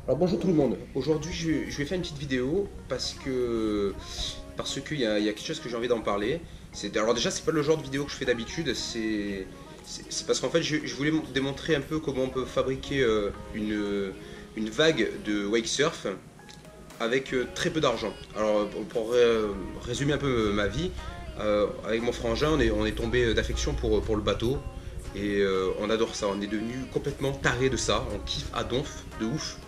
Alors bonjour tout le monde, aujourd'hui je vais faire une petite vidéo parce qu'il y a quelque chose que j'ai envie d'en parler. Alors déjà c'est pas le genre de vidéo que je fais d'habitude, c'est parce qu'en fait je voulais démontrer un peu comment on peut fabriquer une vague de wake surf avec très peu d'argent. Alors pour résumer un peu ma vie, avec mon frangin on est tombé d'affection pour le bateau et on adore ça, on est devenu complètement taré de ça, on kiffe à donf, de ouf.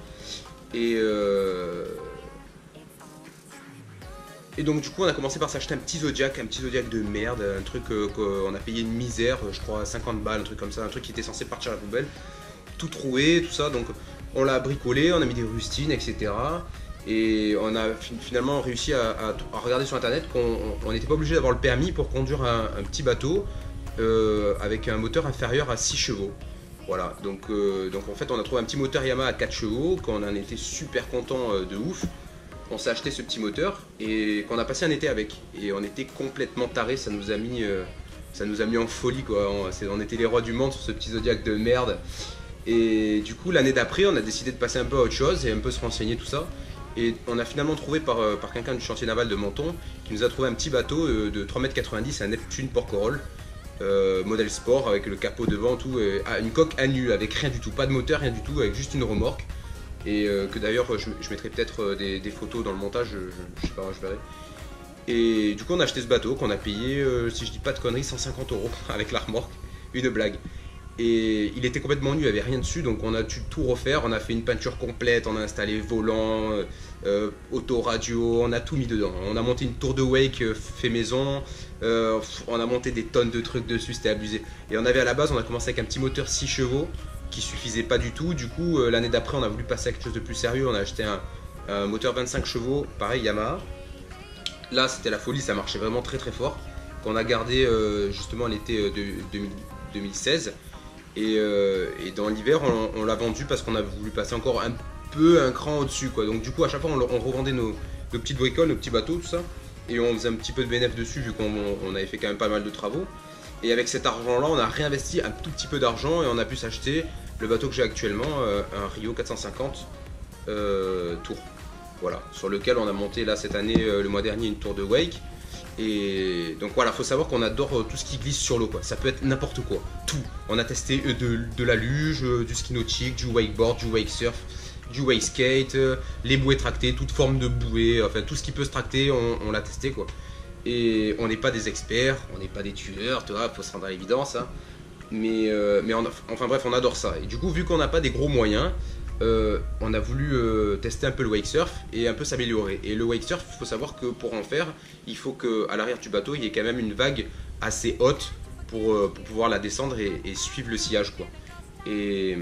Et donc du coup on a commencé par s'acheter un petit Zodiac de merde, un truc qu'on a payé une misère, je crois 50 balles, un truc comme ça, un truc qui était censé partir à la poubelle, tout troué, tout ça, donc on l'a bricolé, on a mis des rustines, etc. Et on a finalement réussi à regarder sur internet qu'on n'était pas obligé d'avoir le permis pour conduire un petit bateau avec un moteur inférieur à 6 chevaux. Voilà, donc en fait on a trouvé un petit moteur Yamaha à 4 chevaux, qu'on en était super content de ouf. On s'est acheté ce petit moteur et qu'on a passé un été avec. Et on était complètement tarés, ça nous a mis en folie quoi. On était les rois du monde sur ce petit Zodiac de merde. Et du coup l'année d'après on a décidé de passer un peu à autre chose et un peu se renseigner tout ça. Et on a finalement trouvé par quelqu'un du chantier naval de Menton qui nous a trouvé un petit bateau de 3,90 m, un Neptune Porquerolles. Modèle sport avec le capot devant, tout, une coque à nu avec rien du tout, pas de moteur, rien du tout, avec juste une remorque. Et que d'ailleurs je mettrai peut-être des photos dans le montage, je sais pas, je verrai. Et du coup on a acheté ce bateau qu'on a payé, si je dis pas de conneries, 150 € avec la remorque, une blague. Et il était complètement nu, il n'y avait rien dessus, donc on a dû tout refaire, on a fait une peinture complète, on a installé volant, autoradio, on a tout mis dedans. On a monté une tour de wake fait maison, on a monté des tonnes de trucs dessus, c'était abusé. Et on avait à la base, on a commencé avec un petit moteur 6 chevaux qui suffisait pas du tout. Du coup l'année d'après on a voulu passer à quelque chose de plus sérieux, on a acheté un moteur 25 chevaux, pareil Yamaha. Là c'était la folie, ça marchait vraiment très très fort, qu'on a gardé justement l'été 2016. Et dans l'hiver on l'a vendu parce qu'on a voulu passer encore un cran au-dessus quoi. Donc du coup à chaque fois on revendait nos petites bricoles, nos petits bateaux, tout ça. Et on faisait un petit peu de bénéfice dessus vu qu'on avait fait quand même pas mal de travaux. Et avec cet argent là on a réinvesti un tout petit peu d'argent et on a pu s'acheter le bateau que j'ai actuellement, un Rio 450 Tour. Voilà, sur lequel on a monté là cette année, le mois dernier, une tour de wake. Et donc voilà, faut savoir qu'on adore tout ce qui glisse sur l'eau quoi. Ça peut être n'importe quoi, tout. On a testé de la luge, du ski nautique, du wakeboard, du wake surf, du wake skate, les bouées tractées, toute forme de bouée, enfin tout ce qui peut se tracter, on l'a testé quoi. Et on n'est pas des experts, on n'est pas des tueurs, tu vois, faut se rendre à l'évidence. Hein. Mais enfin bref, on adore ça. Et du coup, vu qu'on n'a pas des gros moyens, on a voulu tester un peu le wake surf et un peu s'améliorer. Et le wake surf, il faut savoir que pour en faire, il faut qu'à l'arrière du bateau, il y ait quand même une vague assez haute pour pouvoir la descendre et suivre le sillage quoi. Et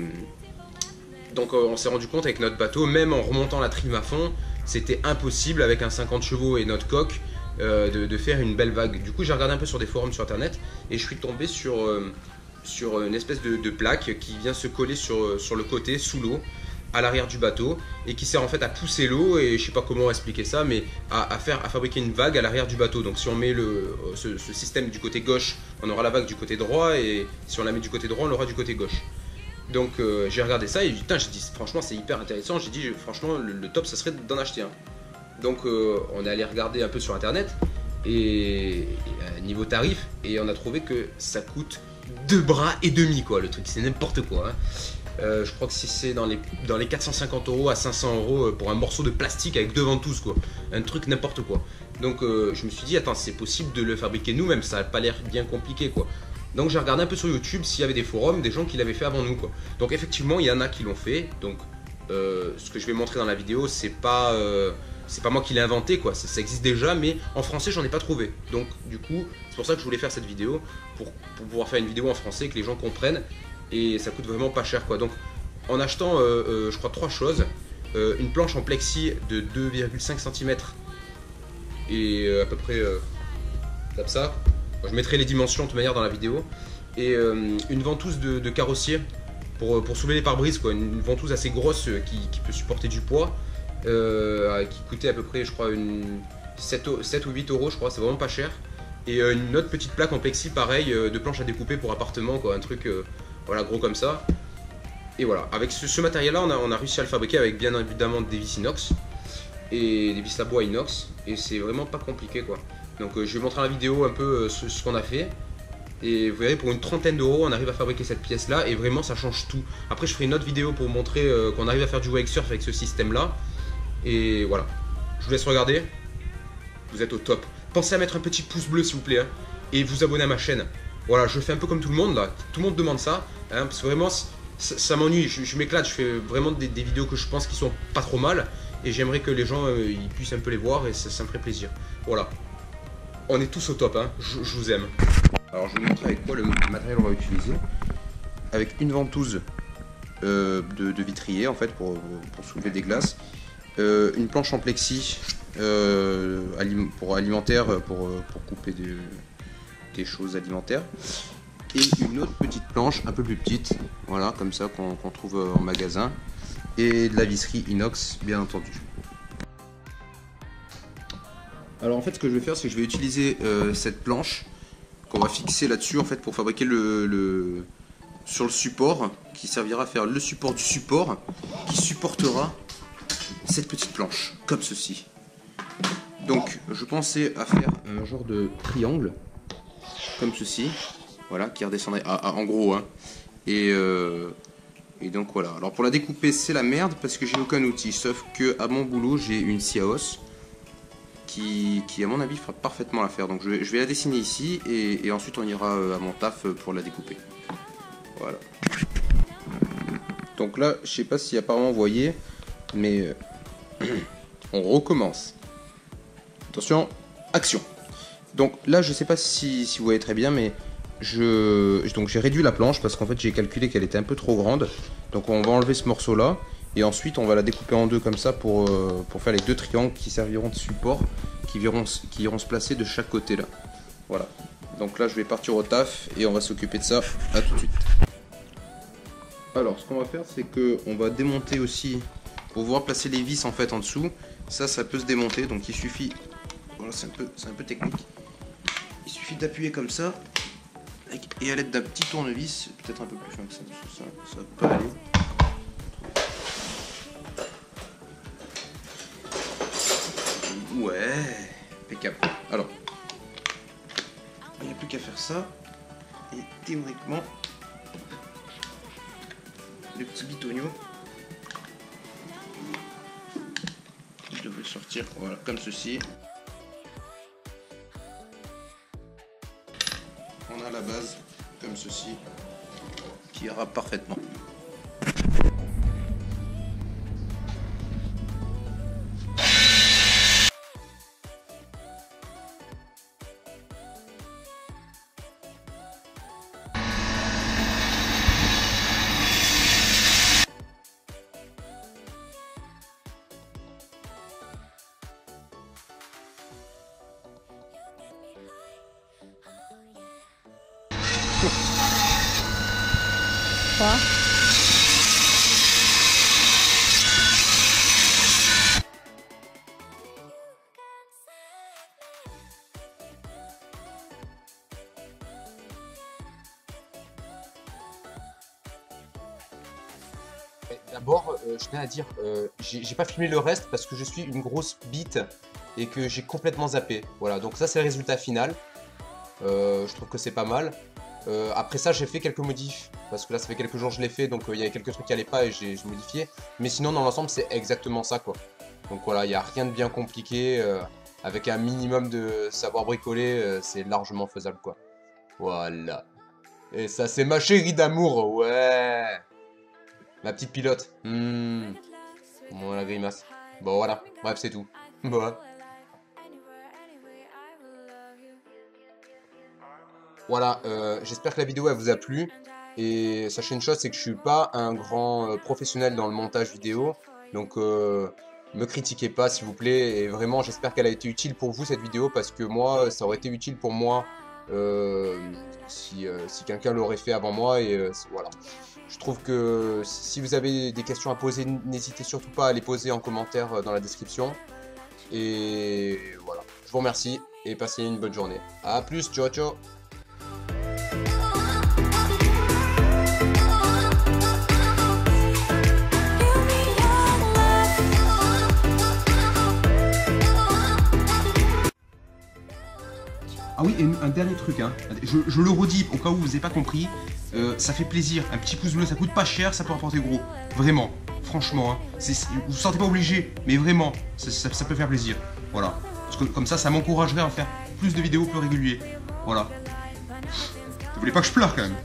donc on s'est rendu compte avec notre bateau, même en remontant la trime à fond, c'était impossible avec un 50 chevaux et notre coque de faire une belle vague. Du coup j'ai regardé un peu sur des forums sur internet et je suis tombé sur une espèce de plaque qui vient se coller sur le côté, sous l'eau, à l'arrière du bateau, et qui sert en fait à pousser l'eau, et je sais pas comment expliquer ça, mais à fabriquer une vague à l'arrière du bateau. Donc si on met ce système du côté gauche, on aura la vague du côté droit, et si on la met du côté droit, on l'aura du côté gauche. Donc j'ai regardé ça et j'ai dit franchement c'est hyper intéressant, j'ai dit franchement le top ça serait d'en acheter un. Donc on est allé regarder un peu sur internet, et niveau tarif, et on a trouvé que ça coûte 2 bras et demi quoi, le truc c'est n'importe quoi. Hein. Je crois que c'est dans les 450 € à 500 € pour un morceau de plastique avec 2 ventouses quoi, un truc n'importe quoi. Donc je me suis dit attends, c'est possible de le fabriquer nous-mêmes, ça n'a pas l'air bien compliqué quoi. Donc j'ai regardé un peu sur YouTube s'il y avait des forums, des gens qui l'avaient fait avant nous quoi. Donc effectivement il y en a qui l'ont fait. Donc ce que je vais montrer dans la vidéo, c'est pas moi qui l'ai inventé quoi, ça existe déjà, mais en français j'en ai pas trouvé. Donc du coup c'est pour ça que je voulais faire cette vidéo, pour pouvoir faire une vidéo en français, que les gens comprennent, et ça coûte vraiment pas cher quoi. Donc en achetant je crois 3 choses, une planche en plexi de 2,5 cm et à peu près comme ça. Je mettrai les dimensions de toute manière dans la vidéo, et une ventouse de carrossier pour soulever les pare-brises quoi, une ventouse assez grosse qui peut supporter du poids, qui coûtait à peu près je crois 7 ou 8 € je crois, c'est vraiment pas cher. Et une autre petite plaque en plexi pareil de planche à découper pour appartement quoi, un truc voilà gros comme ça. Et voilà, avec ce matériel là on a réussi à le fabriquer avec bien évidemment des vis inox et des vis à bois inox, et c'est vraiment pas compliqué quoi. Donc je vais montrer dans la vidéo un peu ce qu'on a fait. Et vous verrez, pour une trentaine d'euros on arrive à fabriquer cette pièce là, et vraiment ça change tout. Après je ferai une autre vidéo pour vous montrer qu'on arrive à faire du wake surf avec ce système là. Et voilà, je vous laisse regarder. Vous êtes au top. Pensez à mettre un petit pouce bleu s'il vous plaît, hein, et vous abonner à ma chaîne. Voilà, je fais un peu comme tout le monde là, tout le monde demande ça, hein, parce que vraiment ça m'ennuie, je m'éclate, je fais vraiment des vidéos que je pense qui sont pas trop mal, et j'aimerais que les gens ils puissent un peu les voir, et ça me ferait plaisir. Voilà, on est tous au top, hein, je vous aime. Alors je vais vous montrer avec quoi le matériel on va utiliser. Avec une ventouse de vitrier en fait pour soulever des glaces, une planche en plexi pour alimentaire, pour couper des choses alimentaires, et une autre petite planche un peu plus petite, voilà, comme ça qu'on trouve en magasin, et de la visserie inox bien entendu. Alors en fait ce que je vais faire, c'est que je vais utiliser cette planche qu'on va fixer là-dessus en fait pour fabriquer sur le support, qui servira à faire le support du support, qui supportera cette petite planche comme ceci. Donc je pensais à faire un genre de triangle comme ceci, voilà, qui redescendrait en gros, hein. Et donc voilà. Alors pour la découper c'est la merde parce que j'ai aucun outil, sauf que à mon boulot j'ai une scie à os qui à mon avis fera parfaitement l'affaire. Donc je vais la dessiner ici, et ensuite on ira à mon taf pour la découper. Voilà. Donc là je sais pas si apparemment vous voyez, mais on recommence. Attention, action. Donc là je sais pas si vous voyez très bien, mais donc j'ai réduit la planche parce qu'en fait j'ai calculé qu'elle était un peu trop grande. Donc on va enlever ce morceau là, et ensuite on va la découper en deux comme ça pour faire les deux triangles qui serviront de support, qui iront se placer de chaque côté là. Voilà. Donc là je vais partir au taf et on va s'occuper de ça. À tout de suite. Alors ce qu'on va faire, c'est que on va démonter aussi pour pouvoir placer les vis en fait en dessous. Ça peut se démonter, donc il suffit. Voilà, c'est un peu technique. Il suffit d'appuyer comme ça, et à l'aide d'un petit tournevis, peut-être un peu plus fin que ça peut aller. Ouais, impeccable. Alors, il n'y a plus qu'à faire ça, et théoriquement, le petit bitonio devrait sortir, voilà, comme ceci. On a la base comme ceci qui ira parfaitement. Quoi? D'abord, je tiens à dire, j'ai pas filmé le reste parce que je suis une grosse bite et que j'ai complètement zappé. Voilà, donc ça c'est le résultat final. Je trouve que c'est pas mal. Après ça, j'ai fait quelques modifs parce que là ça fait quelques jours que je l'ai fait, donc il y avait quelques trucs qui allaient pas et j'ai modifié. Mais sinon, dans l'ensemble, c'est exactement ça quoi. Donc voilà, il n'y a rien de bien compliqué. Avec un minimum de savoir bricoler, c'est largement faisable quoi. Voilà. Et ça, c'est ma chérie d'amour, ouais. Ma petite pilote. Bon, la grimace. Bon, voilà. Bref, c'est tout. Voilà. Voilà, j'espère que la vidéo elle vous a plu. Et sachez une chose, c'est que je suis pas un grand professionnel dans le montage vidéo. Donc, me critiquez pas, s'il vous plaît. Et vraiment, j'espère qu'elle a été utile pour vous, cette vidéo. Parce que moi, ça aurait été utile pour moi si quelqu'un l'aurait fait avant moi. Et voilà. Je trouve que si vous avez des questions à poser, n'hésitez surtout pas à les poser en commentaire dans la description. Et voilà, je vous remercie et passez une bonne journée. A plus, ciao ciao. Ah oui, et un dernier truc, hein. Je le redis au cas où vous n'avez pas compris, ça fait plaisir, un petit pouce bleu, ça coûte pas cher, ça peut rapporter gros, vraiment, franchement, hein. Vous vous sentez pas obligé, mais vraiment, ça peut faire plaisir, voilà. Parce que comme ça m'encouragerait à faire plus de vidéos plus réguliers, voilà. Vous voulez pas que je pleure quand même?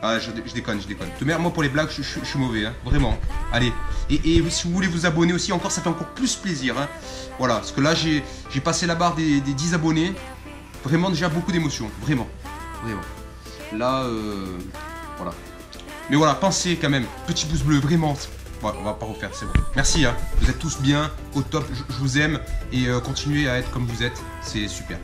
Ah, je déconne. De merde, moi pour les blagues, je suis mauvais, hein, vraiment. Allez, et si vous voulez vous abonner aussi, encore, ça fait encore plus plaisir, hein. Voilà, parce que là, j'ai passé la barre des 10 abonnés. Vraiment, déjà beaucoup d'émotions, vraiment. Là, voilà. Mais voilà, pensez quand même, petit pouce bleu, vraiment. Ouais, on va pas refaire, c'est bon. Merci, hein. Vous êtes tous bien, au top, je vous aime. Et continuez à être comme vous êtes, c'est super.